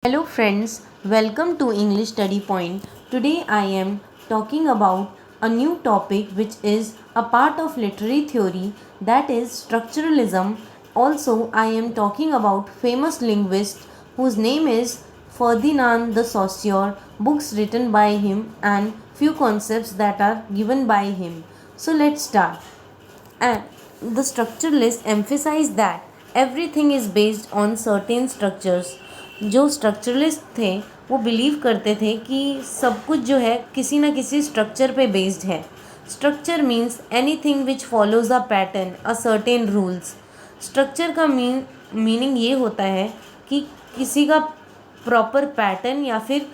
Hello friends, welcome to English Study Point. Today I am talking about a new topic which is a part of literary theory, that is structuralism. Also I am talking about famous linguist whose name is Ferdinand de Saussure, books written by him and few concepts that are given by him. So let's start. And the structuralists emphasize that everything is based on certain structures. जो structuralist थे वो believe करते थे कि सब कुछ जो है किसी ना किसी स्ट्रक्चर पे बेस्ड है. Structure means anything which follows a pattern, a certain rules. Structure का मीनिंग ये होता है कि किसी का प्रॉपर पैटर्न या फिर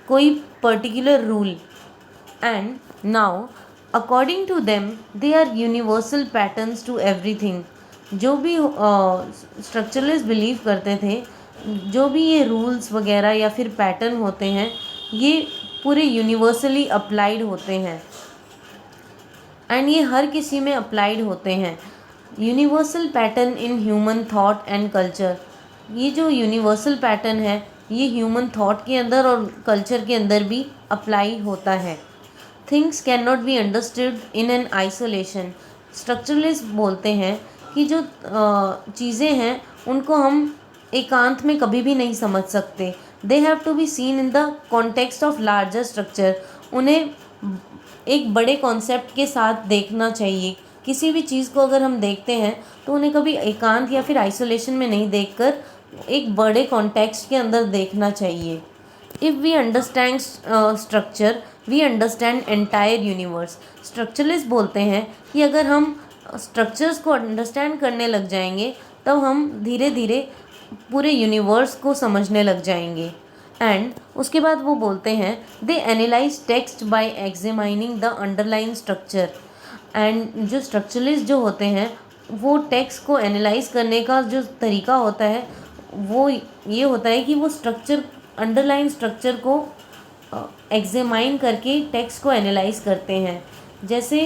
कोई particular rule. And now according to them they are universal patterns to everything. जो भी स्ट्रक्चरलिस्ट बिलीव करते थे, जो भी ये रूल्स वगैरह या फिर पैटर्न होते हैं, ये पूरे यूनिवर्सली अप्लाइड होते हैं एंड ये हर किसी में अप्लाइड होते हैं. Universal pattern in human thought and culture. ये जो यूनिवर्सल पैटर्न है ये ह्यूमन थॉट के अंदर और कल्चर के अंदर भी अप्लाई होता है. Things can not be understood in an isolation. Structuralist बोलते हैं कि जो चीज़ें हैं उनको हम एकांत में कभी भी नहीं समझ सकते. They have to be seen in the context of larger structure. उन्हें एक बड़े कॉन्सेप्ट के साथ देखना चाहिए. किसी भी चीज़ को अगर हम देखते हैं तो उन्हें कभी एकांत या फिर आइसोलेशन में नहीं देखकर एक बड़े कॉन्टेक्स्ट के अंदर देखना चाहिए. If we understand structure we understand entire universe. Structuralist बोलते हैं कि अगर हम स्ट्रक्चर्स को अंडरस्टैंड करने लग जाएंगे तब हम धीरे धीरे पूरे यूनिवर्स को समझने लग जाएंगे. एंड उसके बाद वो बोलते हैं they analyze text by examining the underline structure. And जो स्ट्रक्चरलिस्ट जो होते हैं वो टेक्स्ट को एनालाइज करने का जो तरीका होता है वो ये होता है कि वो स्ट्रक्चर, अंडरलाइन स्ट्रक्चर को एग्जामाइन करके टेक्स्ट को एनालाइज करते हैं. जैसे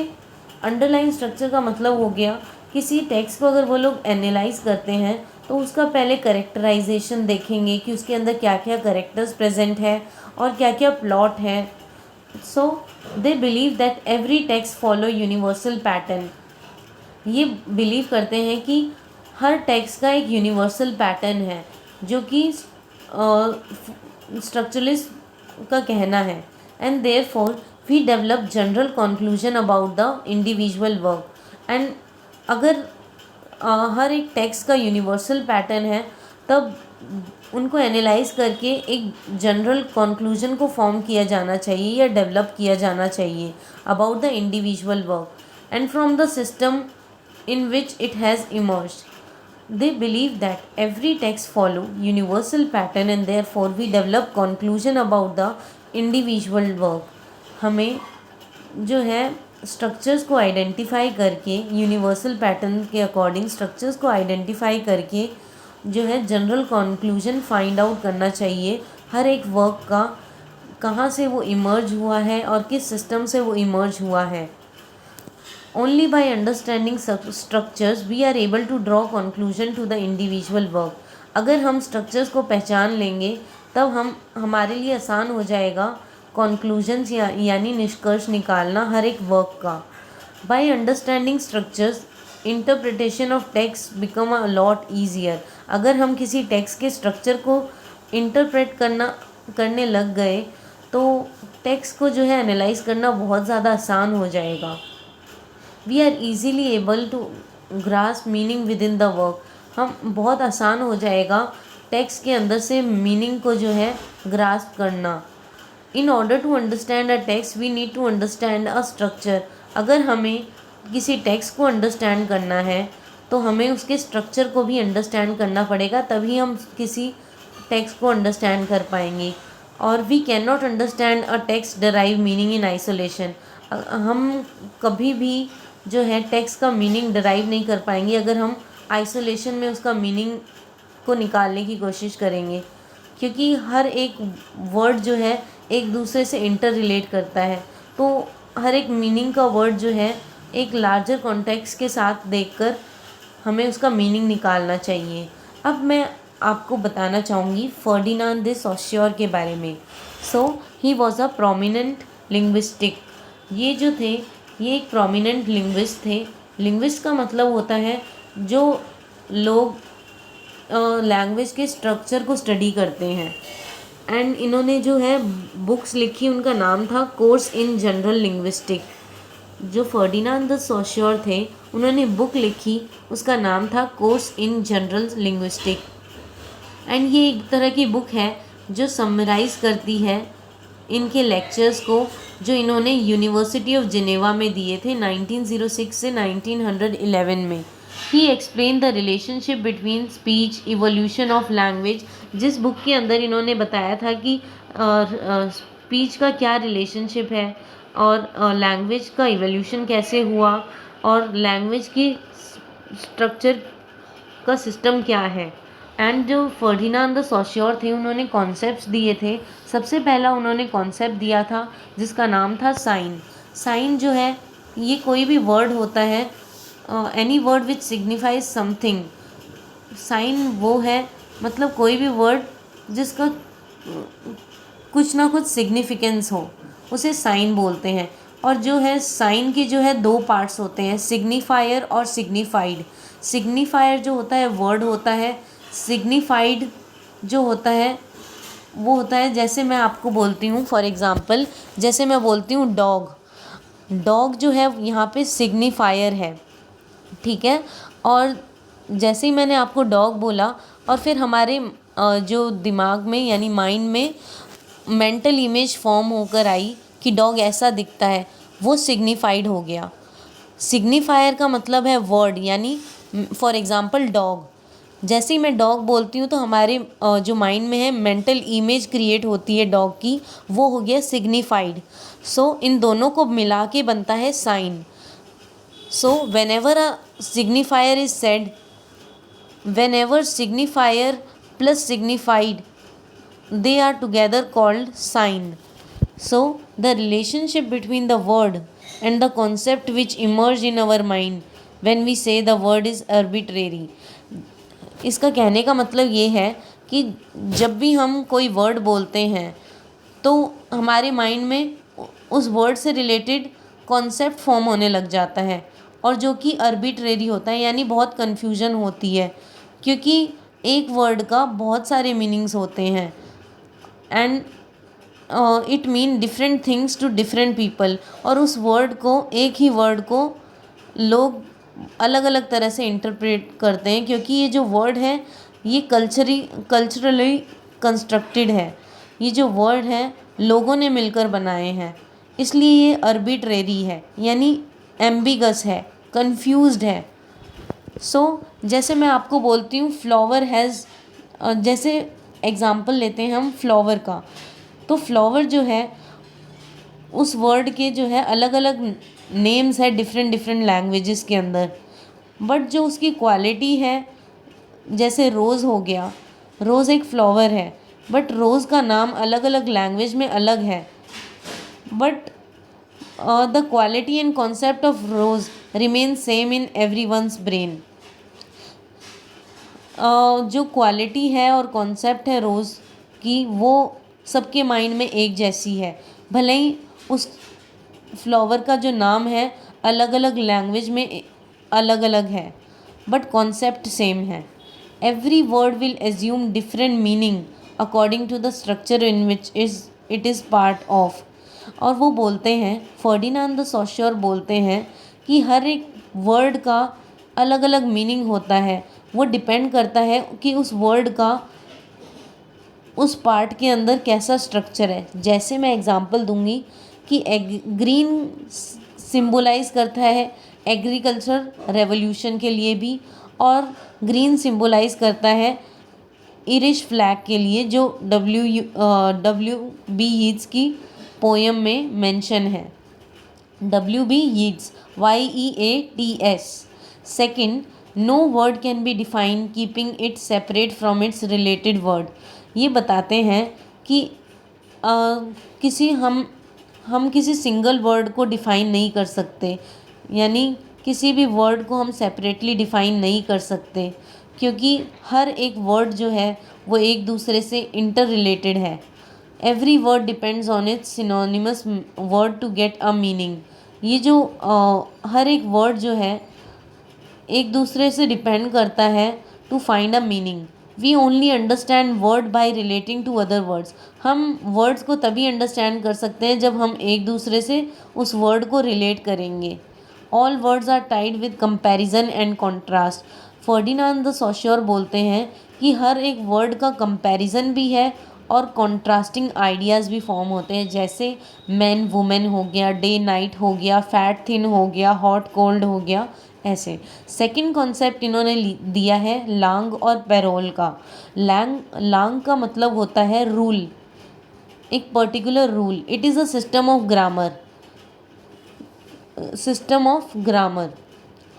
अंडरलाइन स्ट्रक्चर का मतलब हो गया, किसी टेक्स्ट को अगर वो लोग एनालाइज करते हैं तो उसका पहले करेक्टराइजेशन देखेंगे कि उसके अंदर क्या क्या करेक्टर्स प्रेजेंट है और क्या क्या प्लॉट है. So they believe that every text follow universal pattern. ये बिलीव करते हैं कि हर टेक्स्ट का एक यूनिवर्सल पैटर्न है जो कि स्ट्रक्चरलिस्ट का कहना है. And therefore we develop general conclusion about the individual work. And अगर हर एक टेक्स्ट का यूनिवर्सल पैटर्न है तब उनको एनालाइज करके एक जनरल कंक्लूजन को फॉर्म किया जाना चाहिए या डेवलप किया जाना चाहिए about the individual work and from the system in which it has emerged. They believe that every text follow universal pattern and therefore we develop conclusion about the individual work. हमें जो है structures को identify करके, universal pattern के according structures को identify करके जो है जनरल कंक्लूजन फाइंड आउट करना चाहिए हर एक वर्क का, कहाँ से वो इमर्ज हुआ है और किस सिस्टम से वो इमर्ज हुआ है. Only by understanding structures we are able to draw conclusion to the individual work. अगर हम स्ट्रक्चर्स को पहचान लेंगे तब हमारे लिए आसान हो जाएगा conclusions यानी निष्कर्ष निकालना हर एक वर्क का. By understanding structures interpretation of text become a lot easier. अगर हम किसी टेक्स्ट के स्ट्रक्चर को इंटरप्रेट करने लग गए तो टेक्स्ट को जो है एनालाइज करना बहुत ज़्यादा आसान हो जाएगा. We are easily able to grasp meaning within the work. हम बहुत आसान हो जाएगा टेक्स्ट के अंदर से मीनिंग को जो है ग्रास्प करना. In order to understand a text we need to understand a structure. अगर हमें किसी टेक्स्ट को अंडरस्टैंड करना है तो हमें उसके स्ट्रक्चर को भी अंडरस्टैंड करना पड़ेगा, तभी हम किसी टेक्स्ट को अंडरस्टैंड कर पाएंगे. और we can not understand a text derive meaning in isolation. हम कभी भी जो है टेक्स्ट का मीनिंग डराइव नहीं कर पाएंगे अगर हम आइसोलेशन में उसका मीनिंग को निकालने की कोशिश करेंगे, क्योंकि हर एक वर्ड जो है एक दूसरे से इंटर रिलेट करता है. तो हर एक मीनिंग का वर्ड जो है एक लार्जर कॉन्टेक्स्ट के साथ देखकर हमें उसका मीनिंग निकालना चाहिए. अब मैं आपको बताना चाहूँगी फर्डिनांड दे सोश्योर के बारे में। So he was a prominent linguistic. ये जो थे ये एक प्रोमिनेंट लिंग्विस्ट थे। लिंग्विस्ट का मतलब होता है जो लोग लैंग्वेज के स्ट्रक्चर को स्टडी करते हैं। एंड इन्होंने जो है बुक्स लिखी, उनका नाम था कोर्स इन जनरल लिंग्विस्टिक। जो फर्डिनांड द सोश्योर थे उन्होंने बुक लिखी, उसका नाम था course in general linguistic. And ये एक तरह की बुक है जो समराइज करती है इनके लेक्चर्स को जो इन्होंने यूनिवर्सिटी ऑफ जिनेवा में दिए थे 1906 से 1911 में। He explain the relationship between speech evolution of language. जिस बुक के अंदर इन्होंने बताया था कि स्पीच का क्या रिलेशनशिप है और लैंग्वेज का इवोल्यूशन कैसे हुआ और लैंग्वेज की स्ट्रक्चर का सिस्टम क्या है। एंड जो फर्डिनांड द सोश्योर थे उन्होंने कॉन्सेप्ट्स दिए थे। सबसे पहला उन्होंने कॉन्सेप्ट दिया था जिसका नाम था साइन। साइन जो है ये कोई भी वर्ड होता है, any word which signifies something. Sign वो है मतलब कोई भी वर्ड जिसका कुछ ना कुछ सिग्निफिकेंस हो, उसे साइन बोलते हैं। और जो है साइन के जो है दो पार्ट्स होते हैं, सिग्निफायर और सिग्निफाइड। सिग्निफायर जो होता है वर्ड होता है, सिग्निफाइड जो होता है वो होता है, जैसे मैं आपको बोलती हूँ फॉर एग्ज़ाम्पल, जैसे मैं बोलती हूँ डॉग। डॉग जो है यहाँ पे सिग्निफायर है, ठीक है। और जैसे ही मैंने आपको डॉग बोला और फिर हमारे जो दिमाग में यानी माइंड में मेंटल इमेज फॉर्म होकर आई कि डॉग ऐसा दिखता है, वो सिग्निफाइड हो गया। सिग्निफायर का मतलब है वर्ड, यानी फॉर एग्ज़ाम्पल डॉग। जैसे ही मैं डॉग बोलती हूँ तो हमारे जो माइंड में है मेंटल इमेज क्रिएट होती है डॉग की, वो हो गया सिग्निफाइड। सो इन दोनों को मिला के बनता है sign. So whenever a signifier is said, whenever signifier plus signified, they are together called sign. So the relationship between the word and the concept which emerge in our mind when we say the word is arbitrary. इसका कहने का मतलब ये है कि जब भी हम कोई वर्ड बोलते हैं तो हमारे माइंड में उस वर्ड से रिलेटेड कॉन्सेप्ट फॉर्म होने लग जाता है और जो कि अर्बिट्रेरी होता है, यानी बहुत कन्फ्यूजन होती है क्योंकि एक वर्ड का बहुत सारे मीनिंग्स होते हैं and it mean different things to different people. और उस वर्ड को, एक ही वर्ड को लोग अलग अलग तरह से इंटरप्रेट करते हैं क्योंकि ये जो वर्ड है ये कल्चरली कंस्ट्रक्टेड है। ये जो वर्ड है लोगों ने मिलकर बनाए हैं, इसलिए ये अर्बिट्रेरी है, यानी एम्बिगस है, कंफ्यूज्ड है। सो जैसे मैं आपको बोलती हूँ फ्लावर हैज़, जैसे एग्ज़ाम्पल लेते हैं हम फ्लावर का, तो फ्लावर जो है उस वर्ड के जो है अलग अलग नेम्स है डिफरेंट डिफरेंट लैंग्वेजेस के अंदर, बट जो उसकी क्वालिटी है, जैसे रोज़ हो गया, रोज़ एक फ्लावर है बट रोज़ का नाम अलग अलग लैंग्वेज में अलग है, but the quality and concept of rose remain same in every one's brain. जो क्वालिटी है और कॉन्सेप्ट है रोज़ की वो सबके माइंड में एक जैसी है, भले ही उस फ्लावर का जो नाम है अलग अलग लैंग्वेज में अलग अलग है बट कॉन्सेप्ट सेम है। Every word will assume different meaning according to the structure in which it is part of. और वो बोलते हैं, फर्डिनांड द सोश्योर बोलते हैं कि हर एक वर्ड का अलग अलग मीनिंग होता है, वो डिपेंड करता है कि उस वर्ड का उस पार्ट के अंदर कैसा स्ट्रक्चर है। जैसे मैं एग्जांपल दूंगी कि ग्रीन सिंबलाइज करता है एग्रीकल्चर रेवोल्यूशन के लिए भी, और ग्रीन सिंबलाइज करता है इरिश फ्लैग के लिए, जो W.B. यीट्स की पोएम में मेंशन है। W.B. Yeats, YEATS। Second, no word can be define keeping it separate from its related word. ये बताते हैं कि हम किसी सिंगल वर्ड को डिफ़ाइन नहीं कर सकते, यानी किसी भी वर्ड को हम सेपरेटली डिफ़ाइन नहीं कर सकते क्योंकि हर एक वर्ड जो है वो एक दूसरे से इंटर रिलेटेड है। Every word depends on its synonymous word to get a meaning. ये जो हर एक वर्ड जो है एक दूसरे से डिपेंड करता है to find a meaning. We only understand word by relating to other words. हम वर्ड्स को तभी अंडरस्टैंड कर सकते हैं जब हम एक दूसरे से उस वर्ड को रिलेट करेंगे। All words are tied with comparison and contrast. Ferdinand de Saussure बोलते हैं कि हर एक वर्ड का कंपैरिजन भी है और कॉन्ट्रास्टिंग आइडियाज़ भी फॉर्म होते हैं, जैसे मैन वुमेन हो गया, डे नाइट हो गया, फैट थिन हो गया, हॉट कोल्ड हो गया, ऐसे। सेकंड कॉन्सेप्ट इन्होंने दिया है लांग और पैरोल का। लांग का मतलब होता है रूल, एक particular rule. It is a system of grammar.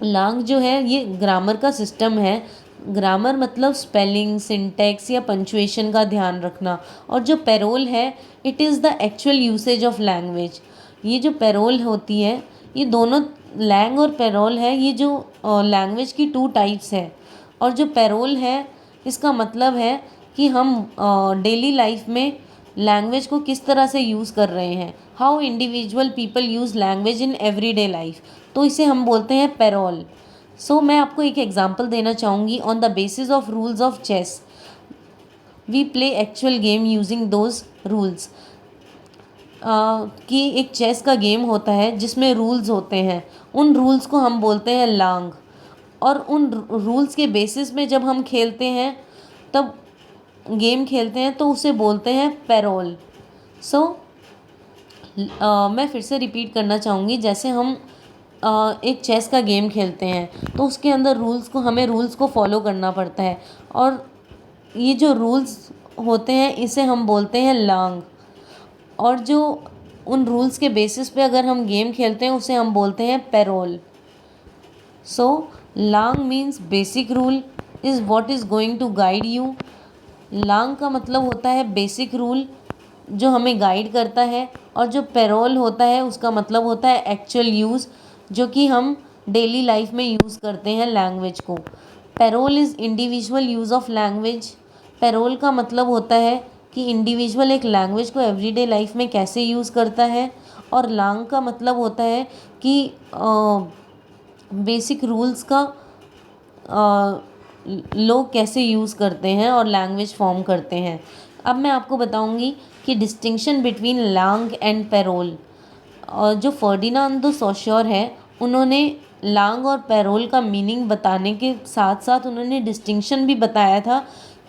Langue जो है ये ग्रामर का सिस्टम है। ग्रामर मतलब स्पेलिंग, सिंटैक्स या पंचुएशन का ध्यान रखना। और जो पैरोल है it is the actual usage of language. ये जो पैरोल होती है, ये दोनों लैंग और पैरोल है, ये जो लैंग्वेज की टू टाइप्स है। और जो पैरोल है इसका मतलब है कि हम डेली लाइफ में लैंग्वेज को किस तरह से यूज़ कर रहे हैं, how individual people use language in everyday life, तो इसे हम बोलते हैं पैरोल। सो मैं आपको एक एग्जांपल देना चाहूँगी। On the basis of rules of chess we play actual game using those rules. कि एक चेस का गेम होता है जिसमें रूल्स होते हैं, उन रूल्स को हम बोलते हैं लांग। और उन रूल्स के बेसिस में जब हम खेलते हैं, तब गेम खेलते हैं, तो उसे बोलते हैं पैरोल। सो मैं फिर से रिपीट करना चाहूँगी। जैसे हम एक चेस का गेम खेलते हैं तो उसके अंदर हमें रूल्स को फॉलो करना पड़ता है, और ये जो रूल्स होते हैं इसे हम बोलते हैं लांग। और जो उन रूल्स के बेसिस पे अगर हम गेम खेलते हैं उसे हम बोलते हैं parole. So langue means basic rule is what is going to guide you. Langue का मतलब होता है बेसिक रूल जो हमें गाइड करता है, और जो पैरोल होता है उसका मतलब होता है एक्चुअल यूज़, जो कि हम डेली लाइफ में यूज़ करते हैं लैंग्वेज को। Parole is individual use of language. Parole का मतलब होता है कि इंडिविजुअल एक लैंग्वेज को एवरीडे लाइफ में कैसे यूज़ करता है। और लांग का मतलब होता है कि बेसिक रूल्स का लोग कैसे यूज़ करते हैं और लैंग्वेज फॉर्म करते हैं। अब मैं आपको बताऊंगी कि distinction between langue and parole. और जो फर्डिनांड द सॉश्योर है, उन्होंने लांग और पैरोल का मीनिंग बताने के साथ साथ उन्होंने डिस्टिंक्शन भी बताया था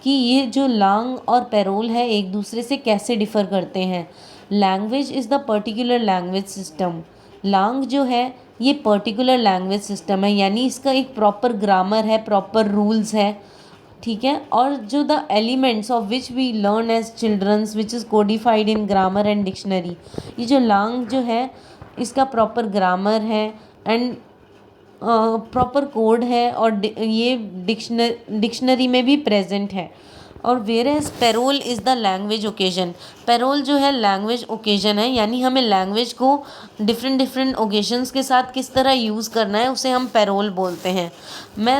कि ये जो लांग और पैरोल है एक दूसरे से कैसे डिफ़र करते हैं। Language is the particular language system. Langue जो है ये पर्टिकुलर लैंग्वेज सिस्टम है, यानी इसका एक प्रॉपर ग्रामर है, प्रॉपर रूल्स है, ठीक है। और जो the elements of which we learn as childrens which is codified in grammar and dictionary. ये जो लांग जो है इसका प्रॉपर ग्रामर है एंड प्रॉपर कोड है, और ये डिक्शनरी में भी प्रेजेंट है। और whereas parole is the language occasion. Parole जो है लैंग्वेज ओकेजन है, यानी हमें लैंग्वेज को डिफरेंट ओकेजन्स के साथ किस तरह यूज़ करना है उसे हम पैरोल बोलते हैं। मैं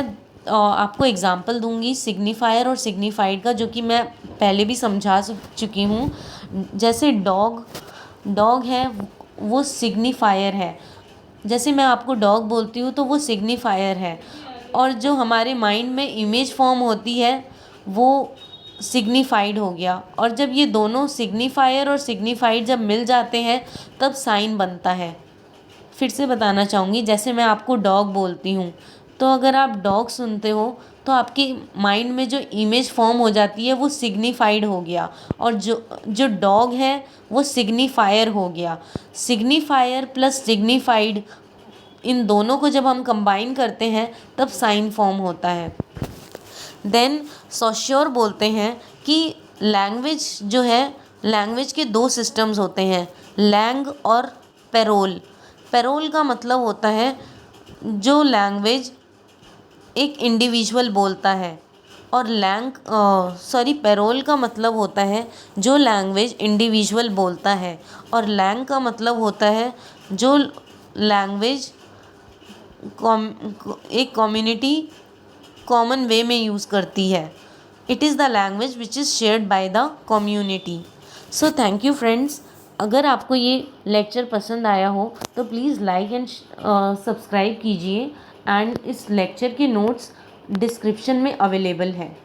आपको एग्जांपल दूंगी सिग्निफायर और सिग्निफाइड का, जो कि मैं पहले भी समझा चुकी हूँ। जैसे डॉग है वो सिग्निफायर है। जैसे मैं आपको डॉग बोलती हूँ तो वो सिग्निफायर है, और जो हमारे माइंड में इमेज फॉर्म होती है वो सिग्निफाइड हो गया। और जब ये दोनों सिग्निफायर और सिग्निफाइड जब मिल जाते हैं तब साइन बनता है। फिर से बताना चाहूँगी, जैसे मैं आपको डॉग बोलती हूँ तो अगर आप डॉग सुनते हो तो आपके माइंड में जो इमेज फॉर्म हो जाती है वो सिग्निफाइड हो गया, और जो डॉग है वो सिग्निफायर हो गया। सिग्निफायर प्लस सिग्निफाइड, इन दोनों को जब हम कंबाइन करते हैं तब साइन फॉर्म होता है। देन सॉश्योर बोलते हैं कि लैंग्वेज जो है, लैंग्वेज के दो सिस्टम्स होते हैं, लैंग और पैरोल। पैरोल का मतलब होता है जो लैंग्वेज एक इंडिविजुअल बोलता है, और पैरोल का मतलब होता है जो लैंग्वेज इंडिविजुअल बोलता है, और लैंग का मतलब होता है जो लैंग्वेज एक कॉमन वे में यूज़ करती है। It is the language which is shared by the community. So thank you friends. अगर आपको ये लेक्चर पसंद आया हो तो प्लीज़ लाइक एंड सब्सक्राइब कीजिए, एंड इस लेक्चर के नोट्स डिस्क्रिप्शन में अवेलेबल है।